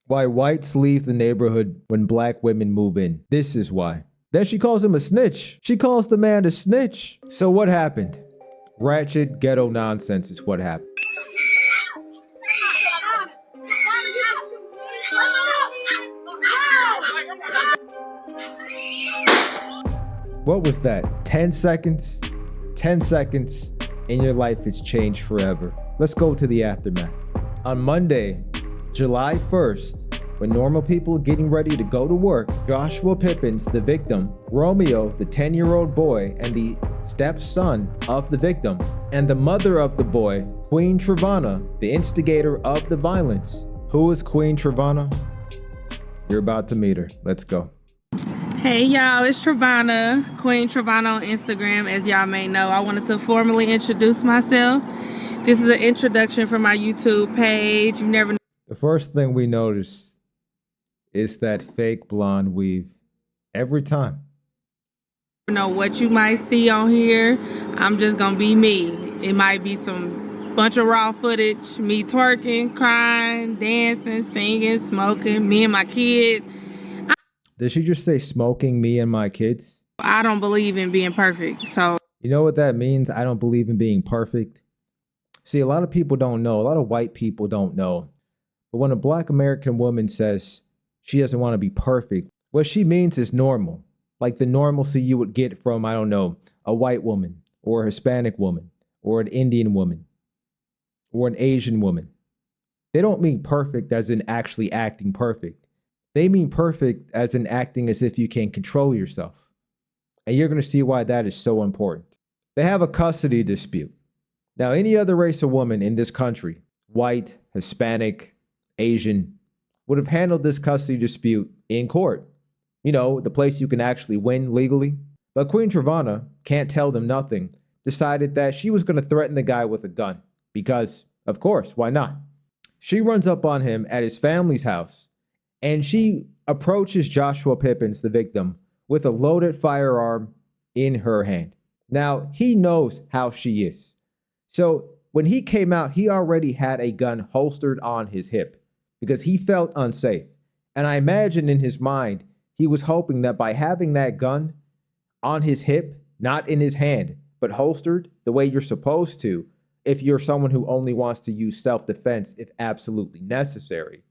Why whites leave the neighborhood when black women move in. This is why. Then she calls him a snitch. She calls the man a snitch. So what happened? Ratchet ghetto nonsense is what happened. What was that? 10 seconds? 10 seconds and your life has changed forever. Let's go to the aftermath. On Monday, July 1st, when normal people are getting ready to go to work, Joshua Pippens, the victim, Romeo, the 10-year-old boy, and the stepson of the victim, and the mother of the boy, Queen Travonna, the instigator of the violence. Who is Queen Travonna? You're about to meet her. Let's go. Hey y'all, it's Travonna, Queen Travonna on Instagram. As y'all may know, I wanted to formally introduce myself. This is an introduction for my YouTube page. You never know. The first thing we notice is that fake blonde weave every time. Know what you might see on here. I'm just gonna be me. It might be some bunch of raw footage, me twerking, crying, dancing, singing, smoking, me and my kids. Did she just say smoking, me and my kids? I don't believe in being perfect, so. You know what that means? I don't believe in being perfect. See, a lot of people don't know. A lot of white people don't know. But when a black American woman says she doesn't want to be perfect, what she means is normal. Like the normalcy you would get from, I don't know, a white woman or a Hispanic woman or an Indian woman or an Asian woman. They don't mean perfect as in actually acting perfect. They mean perfect as in acting as if you can control yourself. And you're going to see why that is so important. They have a custody dispute. Now, any other race of woman in this country, white, Hispanic, Asian, would have handled this custody dispute in court. You know, the place you can actually win legally. But Queen Travonna, can't tell them nothing, decided that she was going to threaten the guy with a gun. Because, of course, why not? She runs up on him at his family's house, and she approaches Joshua Pippens, the victim, with a loaded firearm in her hand. Now, he knows how she is. So when he came out, he already had a gun holstered on his hip because he felt unsafe. And I imagine in his mind, he was hoping that by having that gun on his hip, not in his hand, but holstered the way you're supposed to, if you're someone who only wants to use self-defense if absolutely necessary,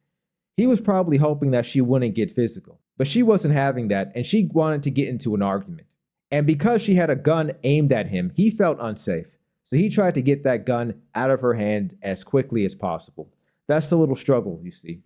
he was probably hoping that she wouldn't get physical. But she wasn't having that, and she wanted to get into an argument. And because she had a gun aimed at him, he felt unsafe. So he tried to get that gun out of her hand as quickly as possible. That's the little struggle, you see.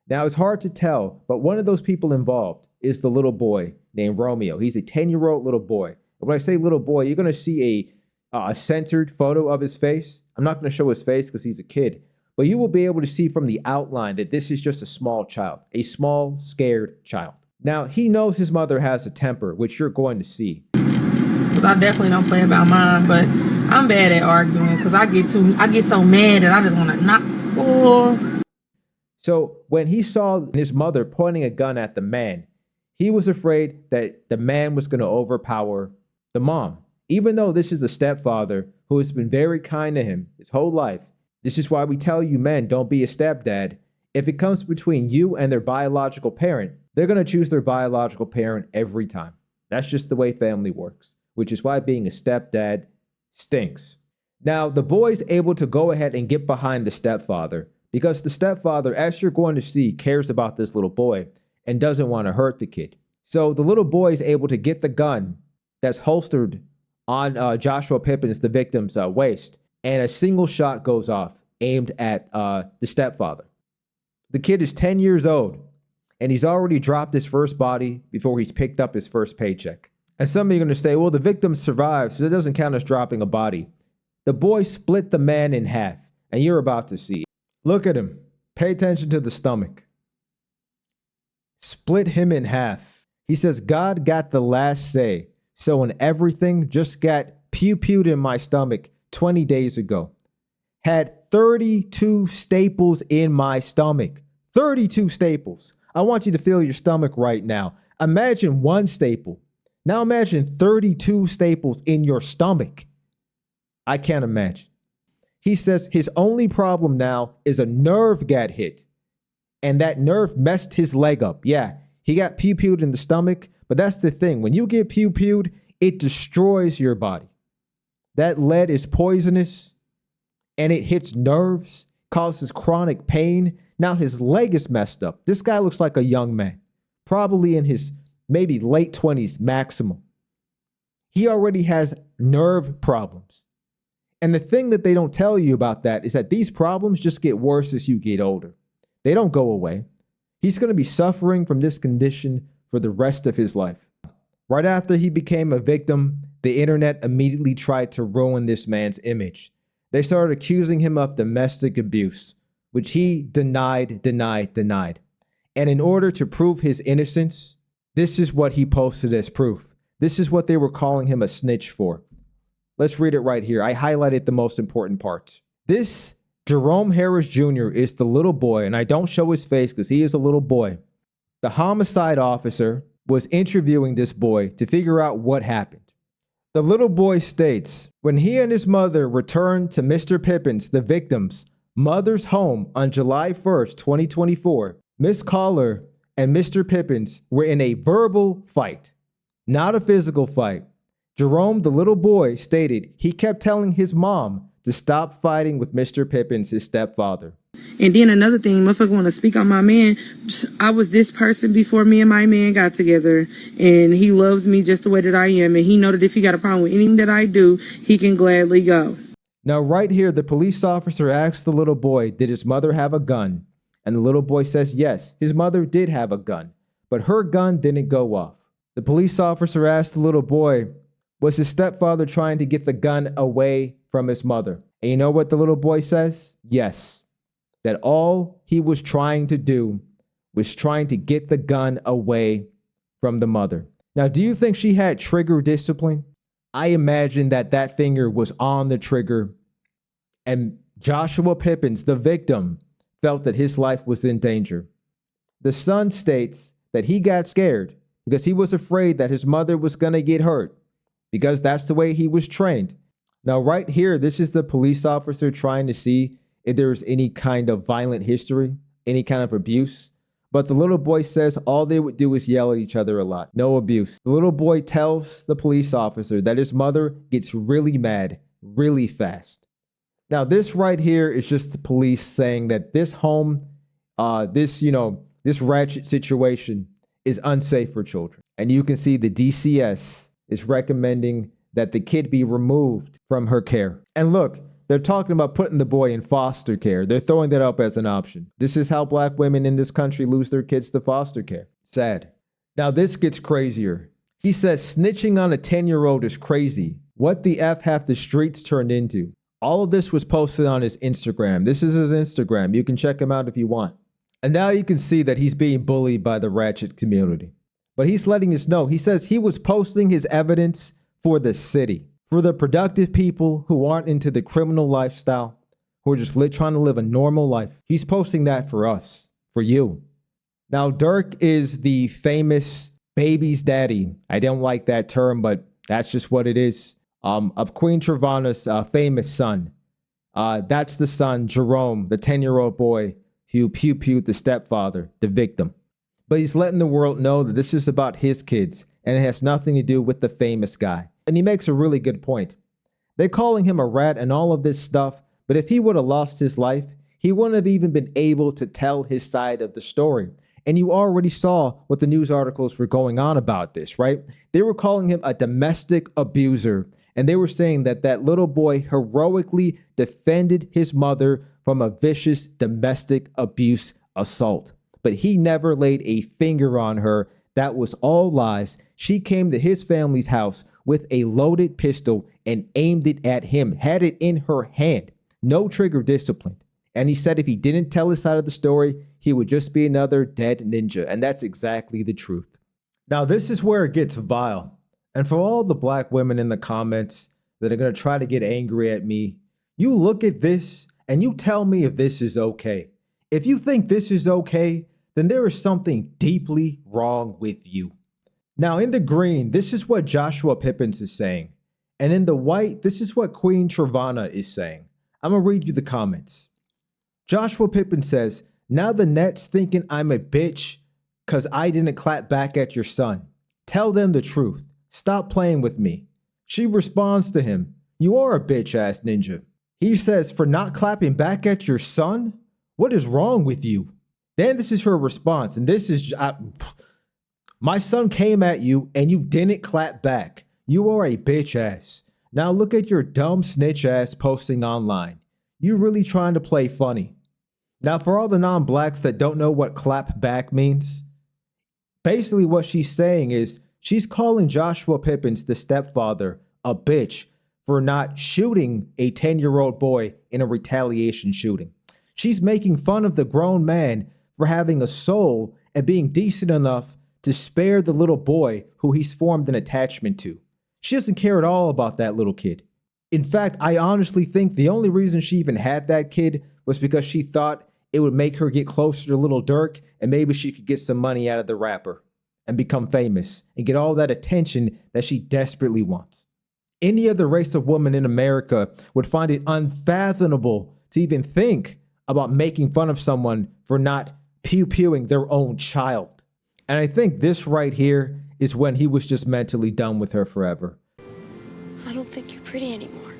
Now, it's hard to tell, but one of those people involved is the little boy named Romeo. He's a 10-year-old little boy. And when I say little boy, you're going to see a censored photo of his face. I'm not going to show his face because he's a kid. But you will be able to see from the outline that this is just a small child, a small, scared child. Now, he knows his mother has a temper, which you're going to see. Because I definitely don't play about mine, but I'm bad at arguing because I get so mad that I just want to knock. Oh. So when he saw his mother pointing a gun at the man, he was afraid that the man was going to overpower the mom. Even though this is a stepfather who has been very kind to him his whole life, this is why we tell you men, don't be a stepdad. If it comes between you and their biological parent, they're going to choose their biological parent every time. That's just the way family works, which is why being a stepdad stinks. Now, the boy's able to go ahead and get behind the stepfather because the stepfather, as you're going to see, cares about this little boy and doesn't want to hurt the kid. So the little boy is able to get the gun that's holstered on Joshua Pippens, the victim's waist, and a single shot goes off aimed at the stepfather. The kid is 10 years old, and he's already dropped his first body before he's picked up his first paycheck. And some of you are going to say, well, the victim survived, so that doesn't count as dropping a body. The boy split the man in half, and you're about to see. Look at him. Pay attention to the stomach. Split him in half. He says, God got the last say, so when everything just got pew-pewed in my stomach 20 days ago. Had 32 staples in my stomach. 32 staples. I want you to feel your stomach right now. Imagine one staple. Now imagine 32 staples in your stomach. I can't imagine. He says his only problem now is a nerve got hit. and that nerve messed his leg up. Yeah, he got pew-pewed in the stomach, but that's the thing. When you get pew-pewed, it destroys your body. That lead is poisonous, and it hits nerves, causes chronic pain. Now his leg is messed up. This guy looks like a young man, probably in his maybe late 20s maximum. He already has nerve problems. And the thing that they don't tell you about that is that these problems just get worse as you get older. They don't go away. He's going to be suffering from this condition for the rest of his life. Right after he became a victim, the internet immediately tried to ruin this man's image. They started accusing him of domestic abuse, which he denied. And in order to prove his innocence, this is what he posted as proof. This is what they were calling him a snitch for. Let's read it right here. I highlighted the most important parts. This Jerome Harris Jr. is the little boy, and I don't show his face because he is a little boy. The homicide officer was interviewing this boy to figure out what happened. The little boy states, when he and his mother returned to Mr. Pippens, the victim's mother's home on July 1st, 2024, Miss Caller and Mr. Pippens were in a verbal fight, not a physical fight. Jerome, the little boy, stated he kept telling his mom to stop fighting with Mr. Pippens, his stepfather. And then another thing, motherfucker want to speak on my man. I was this person before me and my man got together, and he loves me just the way that I am, and he know that if he got a problem with anything that I do, he can gladly go. Now, right here, the police officer asked the little boy, did his mother have a gun? And the little boy says, yes, his mother did have a gun, but her gun didn't go off. The police officer asked the little boy, was his stepfather trying to get the gun away from his mother? And you know what the little boy says? Yes, that all he was trying to do was trying to get the gun away from the mother. Now, do you think she had trigger discipline? I imagine that that finger was on the trigger, and Joshua Pippens, the victim, felt that his life was in danger. The son states that he got scared because he was afraid that his mother was going to get hurt, because that's the way he was trained. Now, right here, this is the police officer trying to see if there's any kind of violent history, any kind of abuse. But the little boy says all they would do is yell at each other a lot. No abuse. The little boy tells the police officer that his mother gets really mad really fast. Now, this right here is just the police saying that this home, this ratchet situation is unsafe for children. And you can see the DCS is recommending that the kid be removed from her care. And look, they're talking about putting the boy in foster care. They're throwing that up as an option. This is how black women in this country lose their kids to foster care. Sad. Now this gets crazier. He says snitching on a 10-year-old is crazy. What the F have the streets turned into? All of this was posted on his Instagram. This is his Instagram. You can check him out if you want. And now you can see that he's being bullied by the ratchet community. But he's letting us know. He says he was posting his evidence for the city, for the productive people who aren't into the criminal lifestyle, who are just trying to live a normal life. He's posting that for us, for you. Now, Durk is the famous baby's daddy. I don't like that term, but that's just what it is. Of Queen Travonna's famous son. That's the son, Jerome, the 10-year-old boy who pew-pewed the stepfather, the victim. But he's letting the world know that this is about his kids and it has nothing to do with the famous guy. And he makes a really good point. They're calling him a rat and all of this stuff, but if he would have lost his life, he wouldn't have even been able to tell his side of the story. And you already saw what the news articles were going on about this, right? They were calling him a domestic abuser. And they were saying that that little boy heroically defended his mother from a vicious domestic abuse assault. But he never laid a finger on her. That was all lies. She came to his family's house with a loaded pistol and aimed it at him, had it in her hand. No trigger discipline. And he said if he didn't tell his side of the story, he would just be another dead ninja. And that's exactly the truth. Now, this is where it gets vile. And for all the black women in the comments that are going to try to get angry at me, you look at this and you tell me if this is okay. If you think this is okay, then there is something deeply wrong with you. Now, in the green, this is what Joshua Pippens is saying. And in the white, this is what Queen Travonna is saying. I'm going to read you the comments. Joshua Pippens says, Now the net's thinking I'm a bitch because I didn't clap back at your son. Tell them the truth. Stop playing with me. She responds to him, you are a bitch ass ninja. He says, for not clapping back at your son? What is wrong with you? Then this is her response, and this is, my son came at you and you didn't clap back. You are a bitch ass. Now look at your dumb snitch ass posting online. You really trying to play funny. Now for all the non-blacks that don't know what clap back means, basically what she's saying is she's calling Joshua Pippens, the stepfather, a bitch for not shooting a 10-year-old boy in a retaliation shooting. She's making fun of the grown man for having a soul and being decent enough to spare the little boy who he's formed an attachment to. She doesn't care at all about that little kid. In fact, I honestly think the only reason she even had that kid was because she thought it would make her get closer to Lil Durk and maybe she could get some money out of the rapper and become famous and get all that attention that she desperately wants. Any other race of woman in America would find it unfathomable to even think about making fun of someone for not pew-pewing their own child. And I think this right here is when he was just mentally done with her forever. I don't think you're pretty anymore.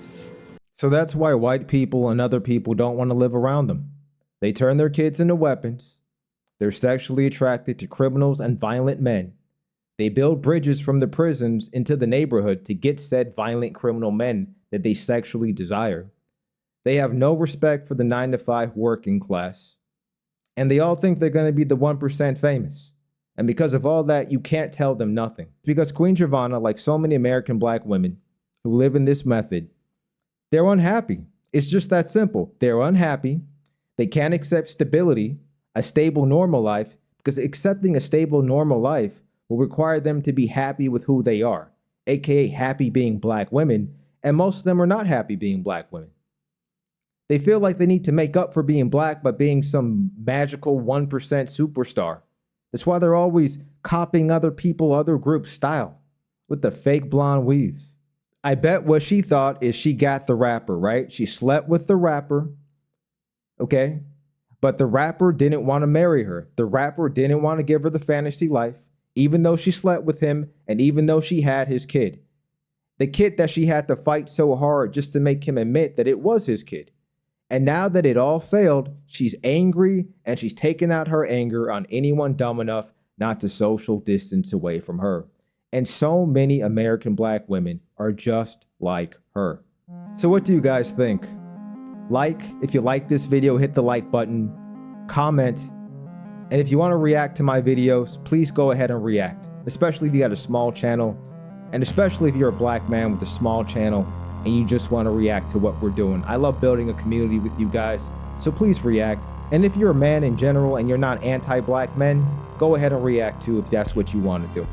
So that's why white people and other people don't want to live around them. They turn their kids into weapons. They're sexually attracted to criminals and violent men. They build bridges from the prisons into the neighborhood to get said violent criminal men that they sexually desire. They have no respect for the 9-to-5 working class. And they all think they're going to be the 1% famous. And because of all that, you can't tell them nothing. Because Queen Travonna, like so many American black women who live in this method, they're unhappy. It's just that simple. They're unhappy. They can't accept stability, a stable, normal life, because accepting a stable, normal life will require them to be happy with who they are, aka happy being black women, and most of them are not happy being black women. They feel like they need to make up for being black by being some magical 1% superstar. That's why they're always copying other people, other groups' style with the fake blonde weaves. I bet what she thought is she got the rapper, right? She slept with the rapper, okay? But the rapper didn't want to marry her. The rapper didn't want to give her the fantasy life, even though she slept with him and even though she had his kid. The kid that she had to fight so hard just to make him admit that it was his kid. And now that it all failed, she's angry and she's taking out her anger on anyone dumb enough not to social distance away from her. And so many American black women are just like her. So what do you guys think? If you like this video, hit the like button, comment, and if you want to react to my videos, please go ahead and react, especially if you got a small channel, and especially if you're a black man with a small channel and you just want to react to what we're doing. I love building a community with you guys, so please react. And if you're a man in general and you're not anti-black men, go ahead and react too if that's what you want to do.